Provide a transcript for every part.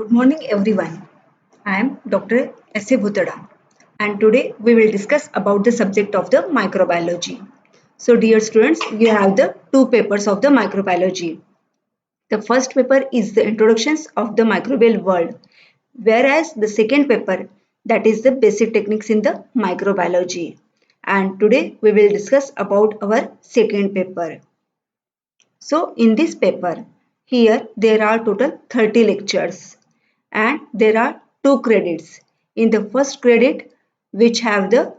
Good morning, everyone. I am Dr. S. A. Bhutada, and today we will discuss about the subject of the microbiology. So, dear students, you have the two papers of the microbiology. The first paper is the introductions of the microbial world, whereas the second paper, that is the basic techniques in the microbiology. And today we will discuss about our second paper. So in this paper, here there are total 30 lectures and there are two credits. In the first credit, which have the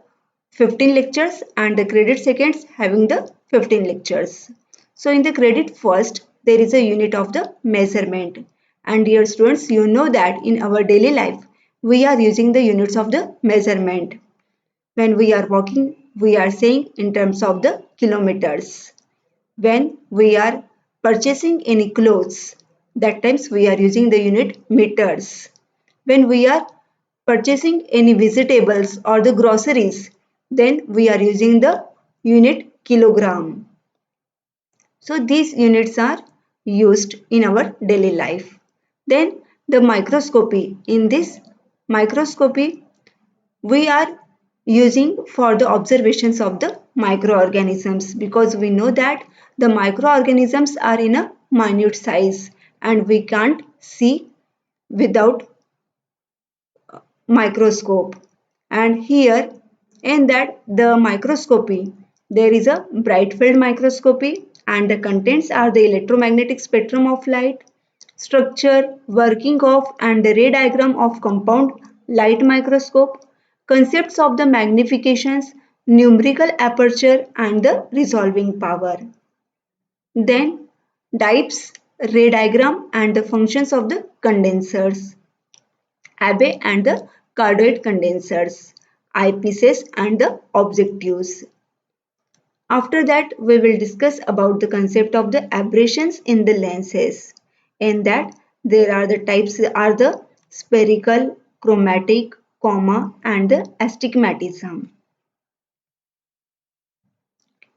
15 lectures, and the credit seconds having the 15 lectures. So in the credit first, there is a unit of the measurement. And dear students, you know that in our daily life, we are using the units of the measurement. When we are walking, we are saying in terms of the kilometers. When we are purchasing any clothes, that times we are using the unit meters. When we are purchasing any vegetables or the groceries, then we are using the unit kilogram. So these units are used in our daily life. Then the microscopy. In this microscopy, we are using for the observations of the microorganisms, because we know that the microorganisms are in a minute size and we can't see without microscope. And here in that the microscopy, there is a bright field microscopy, and the contents are the electromagnetic spectrum of light, structure, working of and the ray diagram of compound light microscope, concepts of the magnifications, numerical aperture and the resolving power. Then types, ray diagram and the functions of the condensers, Abbe and the cardioid condensers, eyepieces and the objectives. After that, we will discuss about the concept of the aberrations in the lenses. In that, there are the types are the spherical, chromatic, comma, and the astigmatism.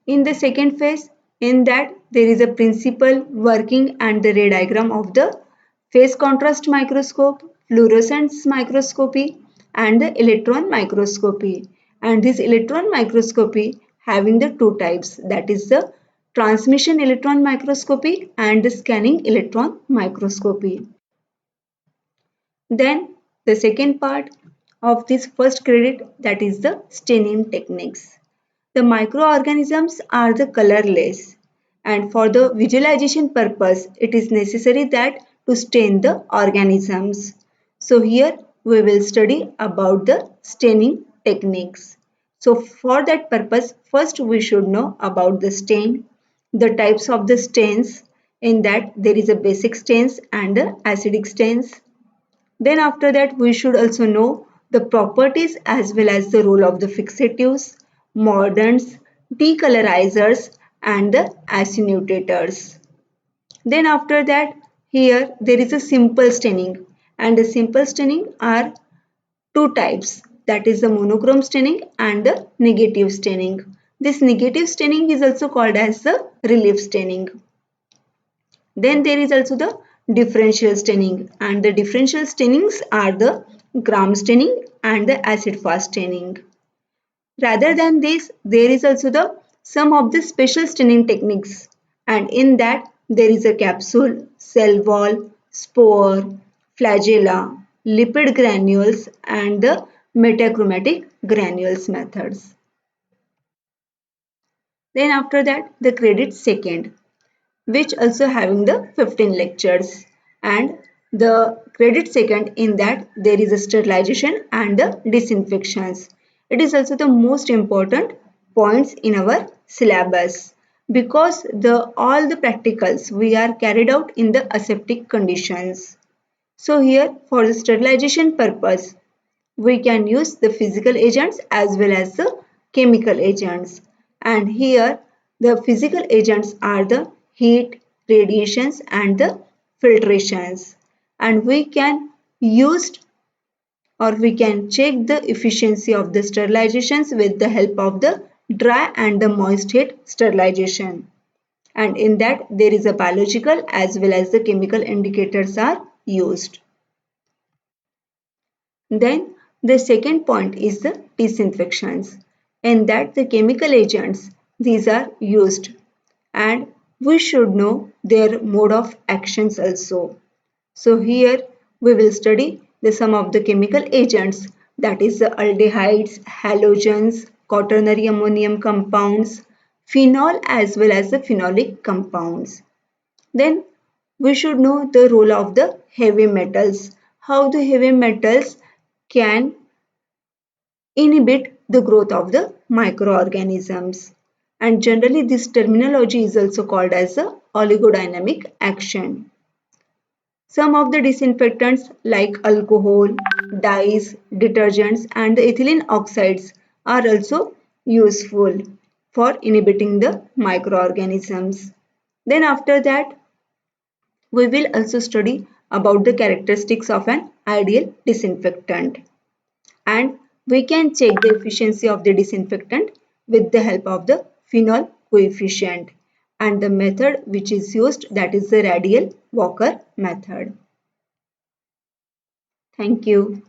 In the second phase, in that there is a principal working and the ray diagram of the phase contrast microscope, fluorescence microscopy, and the electron microscopy. And this electron microscopy having the two types, that is the transmission electron microscopy and the scanning electron microscopy. Then the second part of this first credit, that is the staining techniques. The microorganisms are the colorless, and for the visualization purpose it is necessary that to stain the organisms. So here we will study about the staining techniques. So for that purpose, first we should know about the stain, the types of the stains. In that there is a basic stains and the acidic stains. Then after that we should also know the properties as well as the role of the fixatives, mordants, decolorizers and the attenuators. Then after that, here there is a simple staining, and the simple staining are two types, that is the monochrome staining and the negative staining. This negative staining is also called as the relief staining. Then there is also the differential staining, and the differential stainings are the gram staining and the acid fast staining. Rather than this, there is also the some of the special staining techniques, and in that there is a capsule, cell wall, spore, flagella, lipid granules and the metachromatic granules methods. Then after that the credit second, which also having the 15 lectures, and the credit second, in that there is a sterilization and the disinfections. It is also the most important points in our syllabus, because the all the practicals we are carried out in the aseptic conditions. So here for the sterilization purpose, we can use the physical agents as well as the chemical agents. And here the physical agents are the heat, radiations and the filtrations. And we can use or we can check the efficiency of the sterilizations with the help of the dry and the moist heat sterilization. And in that there is a biological as well as the chemical indicators are used. Then the second point is the disinfections, and that the chemical agents these are used, and we should know their mode of actions also. So here we will study the some of the chemical agents, that is the aldehydes, halogens, quaternary ammonium compounds, phenol as well as the phenolic compounds. Then we should know the role of the heavy metals, how the heavy metals can inhibit the growth of the microorganisms. And generally this terminology is also called as the oligodynamic action. Some of the disinfectants like alcohol, dyes, detergents and the ethylene oxides are also useful for inhibiting the microorganisms. Then after that, we will also study about the characteristics of an ideal disinfectant, and we can check the efficiency of the disinfectant with the help of the phenol coefficient, and the method which is used, that is the radial Walker method. Thank you.